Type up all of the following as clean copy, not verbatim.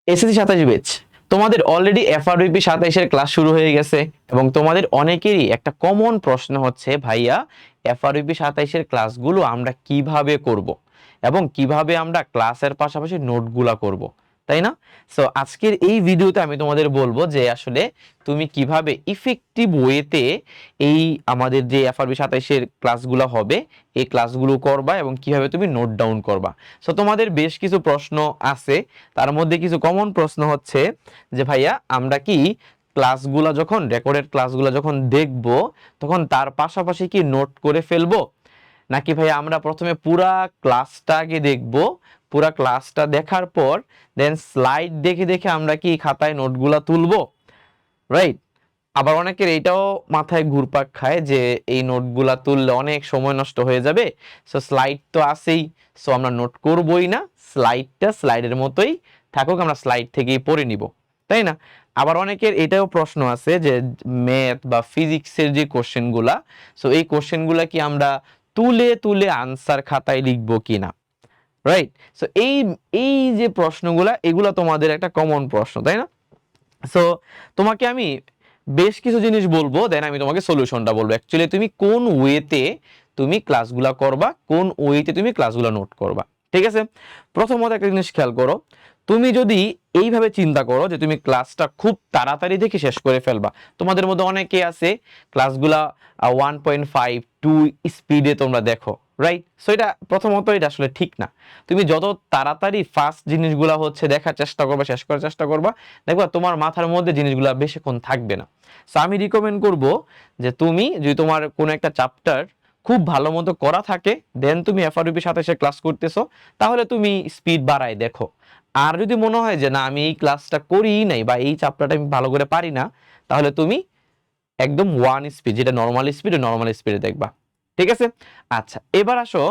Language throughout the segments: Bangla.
এসএসসি 27 ব্যাচ তোমাদের অলরেডি এফআরবিপি 27 এর ক্লাস শুরু হয়ে গেছে এবং তোমাদের অনেকেরই একটা কমন প্রশ্ন হচ্ছে, ভাইয়া এফআরবিপি 27 এর ক্লাসগুলো আমরা কিভাবে করব এবং কিভাবে আমরা ক্লাসের পাশাপাশি নোটগুলা করব, তাই না? সো আজকের এই ভিডিওতে আমি তোমাদের বলবো যে আসলে তুমি কিভাবে ইফেক্টিভ ওয়েতে এই আমাদের যে এফআরবি 27 এর ক্লাসগুলো হবে এই ক্লাসগুলো করবা এবং কিভাবে তুমি নোট ডাউন করবা। সো তোমাদের বেশ কিছু প্রশ্ন আছে, তার মধ্যে কিছু কমন প্রশ্ন হচ্ছে যে ভাইয়া আমরা কি ক্লাসগুলো যখন রেকর্ডেড ক্লাসগুলো যখন দেখব তখন তার পাশাপাশি কি নোট করে ফেলবো, নাকি ভাইয়া আমরা প্রথমে পুরা ক্লাসটা আগে দেখব, পুরা ক্লাসটা দেখার পর দেন স্লাইড দেখে দেখে আমরা কি খাতায় নোটগুলা তুলবো, রাইট? আবার অনেকের এইটাও মাথায় ঘুরপাক খায় যে এই নোটগুলা তুললে অনেক সময় নষ্ট হয়ে যাবে, সো স্লাইড তো আছেই, সো আমরা নোট করবই না, স্লাইডটা স্লাইডের মতোই থাকুক, আমরা স্লাইড থেকেই পড়ে নিব, তাই না? আবার অনেকের এটাও প্রশ্ন আছে যে ম্যাথ বা ফিজিক্সের যে কোশ্চেনগুলা, সো এই কোশ্চেনগুলা কি আমরা তুলে তুলে আনসার খাতায় লিখবো কিনা, রাইট? সো এই এই যে প্রশ্নগুলা এগুলা তোমাদের একটা কমন প্রশ্ন, তাই না? সো তোমাকে আমি বেশ কিছু জিনিস বলবো, দেন আমি তোমাকে সলিউশনটা বলবো অ্যাকচুয়ালি তুমি কোন ওয়েতে তুমি ক্লাসগুলা করবা, কোন ওয়েতে তুমি ক্লাসগুলা নোট করবা, ঠিক আছে? প্রথমত একটা জিনিস খেয়াল করো, তুমি যদি এইভাবে চিন্তা করো যে তুমি ক্লাসটা খুব তাড়াতাড়ি দেখে শেষ করে ফেলবা, তোমাদের মধ্যে অনেকে আছে ক্লাসগুলা 1.5 2 স্পিডে তোমরা দেখো, রাইট? সো এটা প্রথমত এটা আসলে ঠিক না। তুমি যত তাড়াতাড়ি ফাস্ট জিনিসগুলা হচ্ছে দেখার চেষ্টা করবা, শেষ করার চেষ্টা করবা, দেখবা তোমার মাথার মধ্যে জিনিসগুলো বেশিক্ষণ থাকবে না। সো আমি রিকমেন্ড করব যে তুমি যদি তোমার কোনো একটা চ্যাপ্টার খুব ভালো মতো করা থাকে, দেন তুমি এফআরইউপি 27 ক্লাস করতেছো, তাহলে তুমি স্পিড বাড়ায় দেখো। আর যদি মনে হয় যে না আমি এই ক্লাসটা করিই নাই বা এই চ্যাপ্টারটা আমি ভালো করে পারি না, তাহলে তুমি একদম ওয়ান স্পিড, যেটা নর্মাল স্পিডে দেখবা, ঠিক আছে? আচ্ছা, এবার আসো,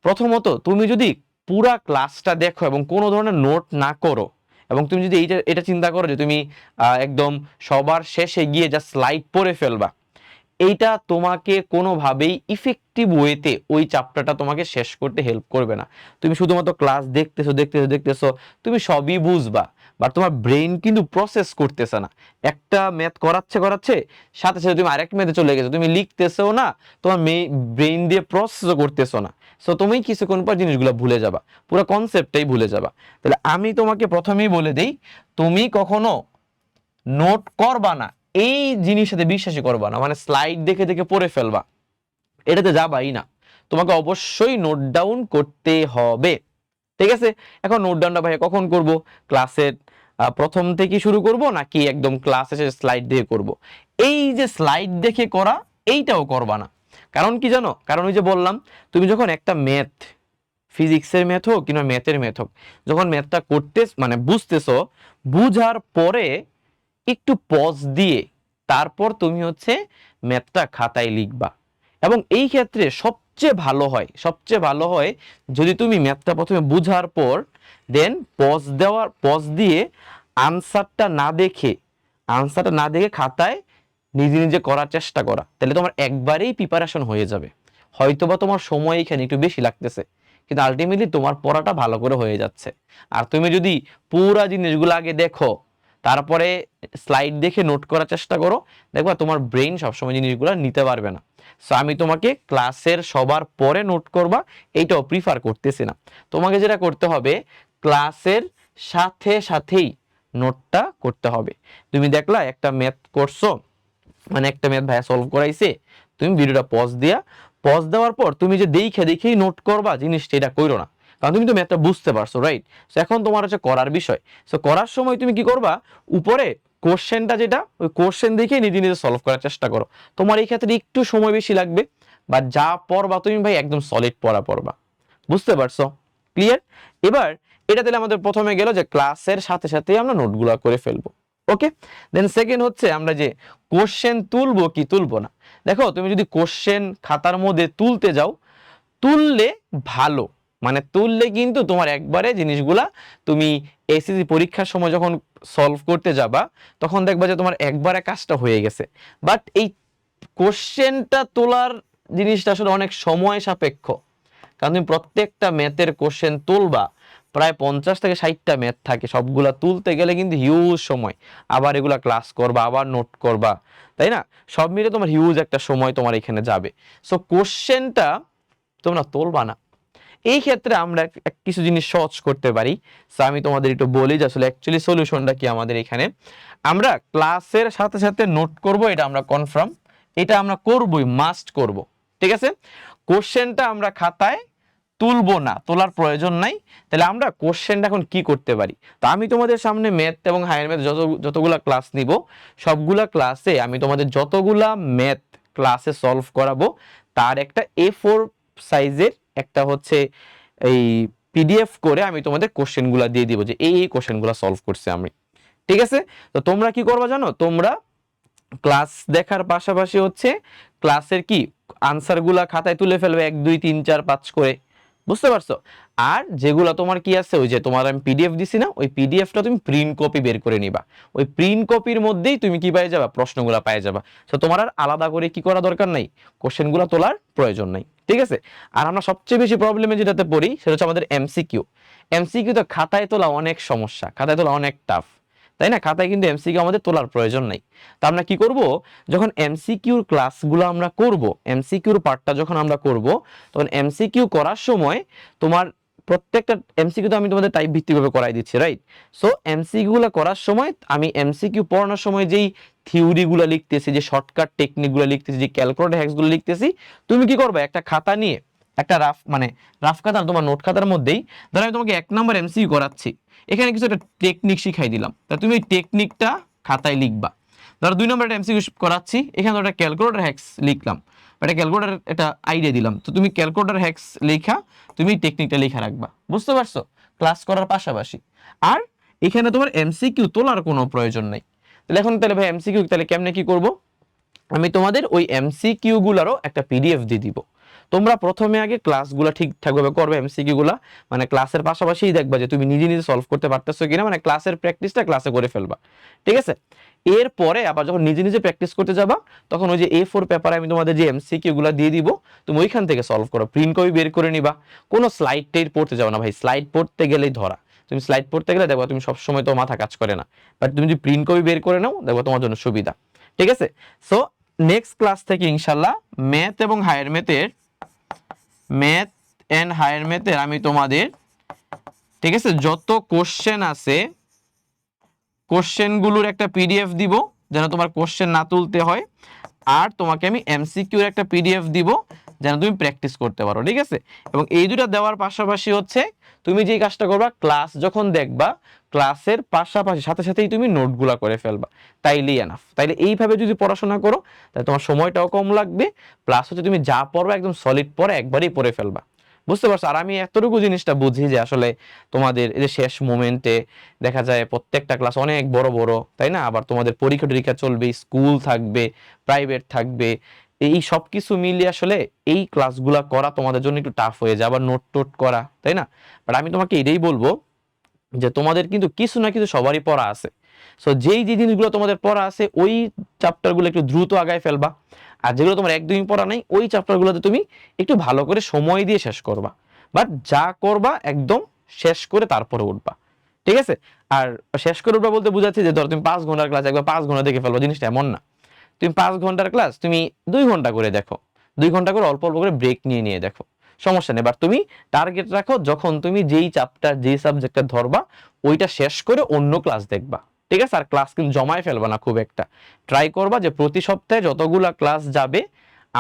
প্রথমত তুমি যদি পুরা ক্লাসটা দেখো এবং কোনো ধরনের নোট না করো, এবং তুমি যদি এটা চিন্তা করো যে তুমি একদম সবার শেষে গিয়ে যা স্লাইড পড়ে ফেলবা, এইটা তোমাকে কোনোভাবেই ইফেক্টিভ ওয়েতে ওই চ্যাপ্টারটা তোমাকে শেষ করতে হেল্প করবে না। তুমি শুধুমাত্র ক্লাস দেখতেছো, তুমি সবই বুঝবা, বাট তোমার ব্রেইন কিন্তু প্রসেস করতেছে না। একটা ম্যাথ করাচ্ছে সাথে সাথে তুমি আরেক ম্যাথে চলে গেছো, তুমি লিখতেছো না, তোমার ব্রেইন দিয়ে প্রসেসও করতেছো না। সো তুমি কিছুক্ষণ পর জিনিসগুলো ভুলে যাবা, পুরো কনসেপ্টটাই ভুলে যাবা। তাহলে আমি তোমাকে প্রথমেই বলে দেই, তুমি কখনো নোট করবা না, এই জিনিস সাথে বিশ্বাসই করবা না, মানে স্লাইড দেখে দেখে পড়ে ফেলবা, এটাতে যাবাই না। তোমাকে অবশ্যই নোট ডাউন করতে হবে, ঠিক আছে? এখন নোট ডাউনটা ভাই কখন করব? ক্লাসের প্রথম থেকে শুরু করব নাকি একদম ক্লাস শেষে স্লাইড দিয়ে করব? এই যে স্লাইড দেখে করা, এইটাও করবা না। কারণ কি জানো? কারণ ওই যে বললাম, তুমি যখন একটা ম্যাথ, ফিজিক্সের ম্যাথ হোক কিংবা ম্যাথের ম্যাথ হোক, যখন ম্যাথটা করতে মানে বুঝতেছো, বুঝার পরে একটু পজ দিয়ে তারপর তুমি হচ্ছে ম্যাথটা খাতায় লিখবা। এবং এই ক্ষেত্রে সবচেয়ে ভালো হয় যদি তুমি ম্যাথটা প্রথমে বুঝার পর দেন পজ দিয়ে আনসারটা না দেখে খাতায় নিজে নিজে করার চেষ্টা করা, তাহলে তোমার একবারেই প্রিপারেশন হয়ে যাবে। হয়তোবা তোমার সময় এখানে একটু বেশি লাগতেছে, কিন্তু আলটিমেটলি তোমার পড়াটা ভালো করে হয়ে যাচ্ছে। আর তুমি যদি পুরা জিনিসগুলো আগে দেখো, তারপরে স্লাইড দেখে নোট করার চেষ্টা করো, দেখবা তোমার ব্রেইন সবসময় জিনিসগুলো নিতে পারবে না। সো আমি তোমাকে ক্লাসের সবার পরে নোট করবা এইটাও প্রিফার করতেছি না। তোমাকে যেটা করতে হবে, ক্লাসের সাথে সাথেই নোটটা করতে হবে। তুমি দেখলা একটা ম্যাথ করছো, মানে একটা ম্যাথ ভাইয়া সলভ করাইছে, তুমি ভিডিওটা পজ দেওয়ার পর তুমি যে দেখেই নোট করবা, জিনিসটা এটা কইরো না। কারণ তুমি তো ম্যাথটা বুঝতে পারছো, রাইট? সো এখন তোমার হচ্ছে করার বিষয়। সো করার সময় তুমি কি করবা, উপরে কোশ্চেনটা যেটা, ওই কোশ্চেন দেখে নিজে নিজে সলভ করার চেষ্টা করো। তোমার এই ক্ষেত্রে একটু সময় বেশি লাগবে, বা যা পড়বা তুমি ভাই একদম সলিড পড়বা। বুঝতে পারছো? ক্লিয়ার? এবার এটা তাহলে আমাদের প্রথমে গেল যে ক্লাসের সাথে সাথে আমরা নোটগুলো করে ফেলবো। ওকে, দেন সেকেন্ড হচ্ছে আমরা যে কোশ্চেন তুলবো কি তুলবো না। দেখো, তুমি যদি কোশ্চেন খাতার মধ্যে তুলতে যাও, তুললে ভালো, মানে তুললে কিন্তু তোমার একবারে জিনিসগুলা তুমি এসএসসি পরীক্ষার সময় যখন সলভ করতে যাবা, তখন দেখবা যে তোমার একবারে কাজটা হয়ে গেছে। বাট এই কোশ্চেনটা তোলার জিনিসটা আসলে অনেক সময় সাপেক্ষ, কারণ তুমি প্রত্যেকটা ম্যাথের কোশ্চেন তুলবা, প্রায় 50 থেকে 60টা ম্যাথ থাকে, সবগুলা তুলতে গেলে কিন্তু হিউজ সময়, আবার এগুলা ক্লাস করবা, আবার নোট করবা, তাই না? সব মিলে তোমার হিউজ একটা সময় তোমার এখানে যাবে। সো কোশ্চেনটা তোমরা তুলবা না। এই ক্ষেত্রে আমরা কিছু জিনিস সহজ করতে পারি। সো আমি তোমাদের একটু বলি যে আসলে অ্যাকচুয়ালি সলিউশনটা কি আমাদের এখানে। আমরা ক্লাসের সাথে সাথে নোট করব, এটা আমরা কনফার্ম, এটা আমরা করবই, মাস্ট করব, ঠিক আছে? কোশ্চেনটা আমরা খাতায় তুলবো না, তোলার প্রয়োজন নাই। তাহলে আমরা কোশ্চেনটা এখন কি করতে পারি? তো আমি তোমাদের সামনে ম্যাথ এবং হায়ার ম্যাথ যতগুলা ক্লাস নিব, সবগুলা ক্লাসে আমি তোমাদের যতগুলা ম্যাথ ক্লাসে সলভ করাবো তার একটা A4 সাইজের একটা হচ্ছে এই পিডিএফ করে আমি তোমাদের কোশ্চেনগুলো দিয়ে দিব যে এই কোশ্চেনগুলো সলভ করছি আমি, ঠিক আছে? তো তোমরা কি করবা জানো, তোমরা ক্লাস দেখার পাশাপাশি হচ্ছে ক্লাসের কি আনসারগুলা খাতায় তুলে ফেলবে 1 2 3 4 5 করে, বুঝতে পারছো? আর যেগুলো তোমার কি আছে, ওই যে তোমার আমি পিডিএফ দিছি না, ওই পিডিএফটা তুমি প্রিন্ট কপি বের করে নিবা। ওই প্রিন্ট কপির মধ্যেই তুমি কি পেয়ে যাবা, প্রশ্নগুলো পেয়ে যাবা। তো তোমার আর আলাদা করে কি করা দরকার নাই, কোশ্চেনগুলো তোলার প্রয়োজন নাই, ঠিক আছে? আর আমরা সবচেয়ে বেশি প্রবলেমে যেটাতে পড়ি সেটা হচ্ছে আমাদের এমসিকিউ। এমসিকিউ তো খাতায় তোলা অনেক সমস্যা, খাতায় তোলা অনেক টাফ, তাই না? খাতায় কিন্তু এমসিকিউ আমাদের তোলার প্রয়োজন নাই। তো আমরা কি করব, যখন এমসিকিউর ক্লাসগুলো আমরা করব, এমসিকিউর পার্টটা যখন আমরা করব, তখন এমসিকিউ করার সময় তোমার প্রত্যেকটা এমসিকিউ তো আমি তোমাদের টাইপ ভিত্তিকভাবে করাই দিচ্ছি, রাইট? সো এমসিকিউগুলো করার সময় আমি এমসিকিউ পড়ানোর সময় যেই থিওরিগুলো লিখতেছি, যে শর্টকাট টেকনিকগুলো লিখতেছি, যে ক্যালকুলেটর হ্যাক্সগুলো লিখতেছি, তুমি কি করবে, একটা খাতা নিয়ে, একটা রাফ মানে রাফ খাতা তোমার নোট খাতার মধ্যেই, ধরো আমি তোমাকে 1 নম্বর এমসিকিউ করাচ্ছি, এখানে কিছু একটা টেকনিক শিখাই দিলাম, তা তুমি ওই টেকনিকটা খাতায় লিখবা। ধরো 2 নম্বর একটা এমসিকিউ করাচ্ছি, এখানে একটা ক্যালকুলেটর হ্যাক্স লিখলাম, একটা ক্যালকুলেটর একটা আইডিয়া দিলাম, তো তুমি ক্যালকুলেটর হ্যাক্স লেখা, তুমি টেকনিকটা লেখা রাখবা, বুঝতে পারছো? ক্লাস করার পাশাপাশি। আর এখানে তোমার এমসিকিউ তোলার কোনো প্রয়োজন নাই। তাহলে ভাই এমসিকিউ তাহলে কেমনে কি করব, আমি তোমাদের ওই এমসিকিউ গুলারও একটা পিডিএফ দিয়ে দিব। তোমরা প্রথমে আগে ক্লাসগুলো ঠিকঠাকভাবে করবে, এমসিকিউ গুলা মানে ক্লাসের পাশাপাশি দেখবা যে তুমি নিজে নিজে সলভ করতে পারতেছো কিনা, মানে ক্লাসের প্র্যাকটিসটা ক্লাসে করে ফেলবা, ঠিক আছে? এরপরে আবার যখন নিজে নিজে প্র্যাকটিস করতে যাবা, তখন ওই যে A4 পেপারে আমি তোমাদের যে এমসিকিউ গুলা দিয়ে দিব, তুমি ওইখান থেকে সলভ করো, প্রিন্ট কপি বের করে নিবা। কোনো স্লাইড টের পড়তে যাও না ভাই, স্লাইড পড়তে গেলেই ধরা। তুমি স্লাইড পড়তে গেলে দেখবা তুমি সবসময় তো মাথা কাজ করে না, বাট তুমি যদি প্রিন্ট কপি বের করে নাও দেখবা তোমার জন্য সুবিধা, ঠিক আছে? সো নেক্সট ক্লাস থেকে ইনশাল্লাহ ম্যাথ এবং হায়ার ম্যাথের আমি তোমাদের, ঠিক আছে, যত কোশ্চেন আছে কোশ্চেনগুলোর একটা পিডিএফ দিব, যেন তোমার কোশ্চেন না তুলতে হয়। আর তোমাকে আমি এমসিকিউর একটা পিডিএফ দিব, যেন তুমি প্র্যাকটিস করতে পারো, ঠিক আছে? এবং এই দুটো দেওয়ার পাশাপাশি হচ্ছে তুমি যেই কাজটা করবা, ক্লাস যখন দেখবা ক্লাসের পাশাপাশি সাথে সাথেই তুমি নোটগুলা করে ফেলবা, তাইলেই এনাফ। তাইলে এইভাবে যদি পড়াশোনা করো তাহলে তোমার সময়টাও কম লাগবে, প্লাস হচ্ছে তুমি যা পড়বা একদম সলিড পড়ে একবারেই পড়ে ফেলবা, বুঝতে পারছো? আর আমি এতটুকু জিনিসটা বুঝি যে আসলে তোমাদের এই যে শেষ মোমেন্টে দেখা যায় প্রত্যেকটা ক্লাস অনেক বড় বড়, তাই না? আবার তোমাদের পরীক্ষা টরীক্ষা চলবে, স্কুল থাকবে, প্রাইভেট থাকবে, এই সব কিছু মিলিয়ে আসলে এই ক্লাসগুলা করা তোমাদের জন্য একটু টাফ হয়ে যায়, আবার নোট টোট করা, তাই না? বাট আমি তোমাকে এটাই বলবো যে তোমাদের কিন্তু কিছু না কিছু সবারই পড়া আছে। সো যেই যে জিনিসগুলো তোমাদের পড়া আছে ওই চ্যাপ্টারগুলো একটু দ্রুত আগায় ফেলবা, আর যেগুলো তোমার একদমই পড়া নাই ওই চ্যাপ্টারগুলোতে তুমি একটু ভালো করে সময় দিয়ে শেষ করবা। বাট যা করবা একদম শেষ করে তারপরে উঠবা, ঠিক আছে? আর শেষ করে উঠবা বলতে বুঝাচ্ছি যে ধরো তুমি 5 ঘন্টার ক্লাস একবার 5 ঘন্টা দেখে ফেলবা, জিনিসটা এমন না। তুমি 5 ঘন্টার ক্লাস তুমি 2 ঘন্টা করে দেখো, 2 ঘন্টা করে অল্প অল্প করে ব্রেক নিয়ে নিয়ে দেখো, সমস্যা নেই। বাট তুমি টার্গেট রাখো যখন তুমি যেই চ্যাপ্টার যেই সাবজেক্টটা ধরবা ওইটা শেষ করে অন্য ক্লাস দেখবা, ঠিক আছে? আর ক্লাস কিন্তু জমায় ফেলবা না খুব একটা, ট্রাই করবা যে প্রতি সপ্তাহে যতগুলা ক্লাস যাবে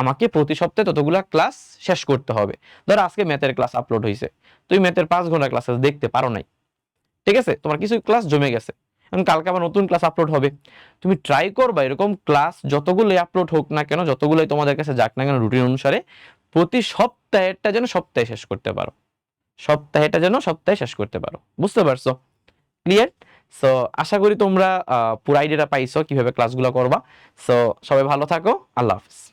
আমাকে প্রতি সপ্তাহে ততগুলা ক্লাস শেষ করতে হবে। ধর আজকে ম্যাথের ক্লাস আপলোড হয়েছে, তুমি ম্যাথের 5 ঘন্টা ক্লাস দেখতে পারো নাই, ঠিক আছে? তোমার কিছু ক্লাস জমে গেছে, এখন কালকে আবার নতুন ক্লাস আপলোড হবে, তুমি ট্রাই করবা এরকম ক্লাস যতগুলোই আপলোড হোক না কেন, যতগুলোই তোমাদের কাছে যাক না কেন রুটিন অনুসারে, প্রতি সপ্তাহেরটা যেন সপ্তাহে শেষ করতে পারো, সপ্তাহেটা যেন সপ্তাহে শেষ করতে পারো, বুঝতে পারছো? ক্লিয়ার? সো আশা করি তোমরা পুরো আইডিয়াটা পাইছো কিভাবে ক্লাসগুলো করবা। সো সবাই ভালো থাকো, আল্লাহ হাফেজ।